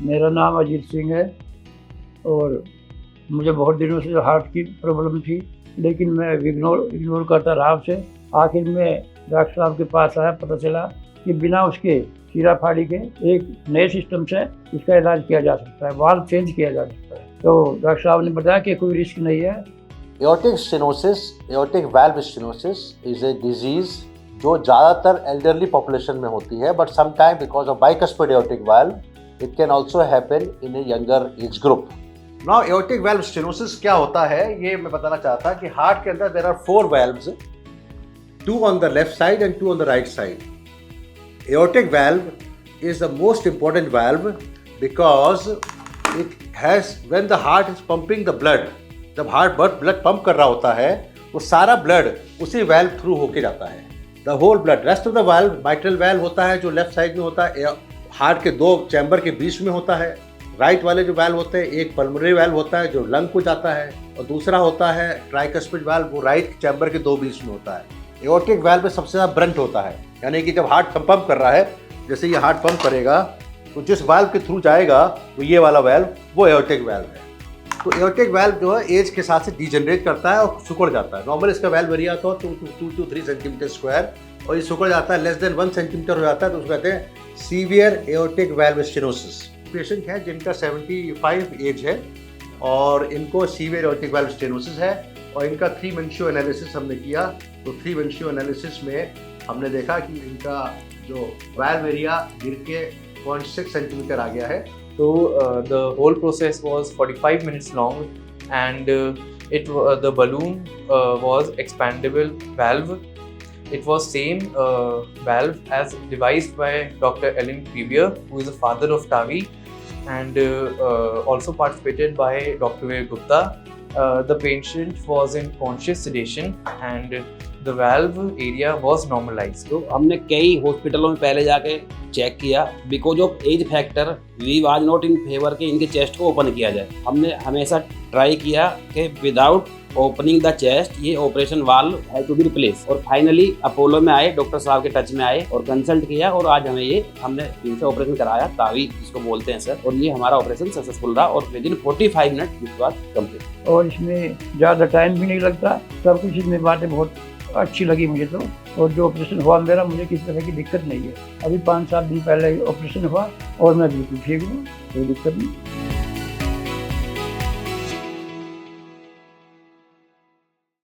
मेरा नाम अजीत सिंह है और मुझे बहुत दिनों से हार्ट की प्रॉब्लम थी, लेकिन मैं इग्नोर करता रहा उसे। आखिर में डॉक्टर साहब के पास आया, पता चला कि बिना उसके चीरा फाड़ी के एक नए सिस्टम से इसका इलाज किया जा सकता है, वाल्व चेंज किया जा सकता है। तो डॉक्टर साहब ने बताया कि कोई रिस्क नहीं है। Aortic stenosis, aortic valve stenosis is a disease जो ज़्यादातर एल्डरली पॉपुलेशन में होती है, but sometime because of bicuspid aortic valve it can also happen in A younger age group. Now aortic valve stenosis क्या होता है ये मैं बताना चाहता कि हार्ट के अंदर there are 4 valves, 2 on the left side and 2 on the right side. Aortic valve is the most important valve because it has, when the heart is pumping the blood, जब हार्ट ब्लड पंप कर रहा होता है वो सारा blood उसी valve through होके जाता है। The whole blood, rest of the valve mitral valve होता है जो लेफ्ट साइड में होता है, हार्ट के 2 चैम्बर के बीच में होता है। राइट वाले जो वाल्व होते हैं, एक पल्मोनरी वाल्व होता है जो लंग को जाता है और दूसरा होता है ट्राइकस्पिड वाल्व, वो राइट चैम्बर के 2 बीच में होता है। एओर्टिक वाल्व में सबसे ज़्यादा ब्रंट होता है, यानी कि जब हार्ट पंप कर रहा है, जैसे ये हार्ट पंप करेगा तो जिस वाल्व के थ्रू जाएगा तो ये वाला वाल्व वो एओर्टिक वाल्व है। तो एओर्टिक वाल्व जो है एज के साथ से डिजेनरेट करता है और सिकुड़ जाता है। नॉर्मल इसका वाल्व एरिया तो 2 to 3 सेंटीमीटर स्क्वायर और ये सिकुड़ जाता है, लेस देन 1 सेंटीमीटर हो जाता है तो उसको कहते हैं severe aortic valve stenosis. Patient है जिनका 75 एज है और इनको सीवियर एओर्टिक वाल्व स्टेनोसिस है और इनका 3 Mencio एनालिसिस हमने किया। तो 3 Mencio एनालिसिस में हमने देखा कि इनका जो वाल्व एरिया गिर के 0.6 सेंटीमीटर आ गया है। So the whole process was 45 minutes long, and the balloon was expandable valve. It was same valve as devised by Dr. Ellen Crevier, who is the father of TAVI, and also participated by Dr. Veer Gupta. The patient was in conscious sedation and the valve area was normalized. तो हमने कई हॉस्पिटलों में पहले जाके check किया, because of age factor we was not in favour के इनके चेस्ट को ओपन किया जाए। हमने हमेशा ट्राई किया कि विदाउट ओपनिंग द चेस्ट ये ऑपरेशन वाल्व है टू बी रिप्लेस। और फाइनली अपोलो में आए, डॉक्टर साहब के टच में आए और कंसल्ट किया और आज हमने इनसे ऑपरेशन कराया, तावी जिसको बोलते हैं सर, और ये हमारा ऑपरेशन सक्सेसफुल रहा और with in 45 minute this was complete. और इसमें ज़्यादा टाइम भी नहीं लगता, सब कुछ इसमें बातें बहुत अच्छी लगी मुझे तो। और जो ऑपरेशन हुआ मेरा, मुझे किसी तरह की दिक्कत नहीं है। अभी 5-7 दिन पहले ऑपरेशन हुआ और मैं बिल्कुल ठीक हूँ, कोई दिक्कत नहीं।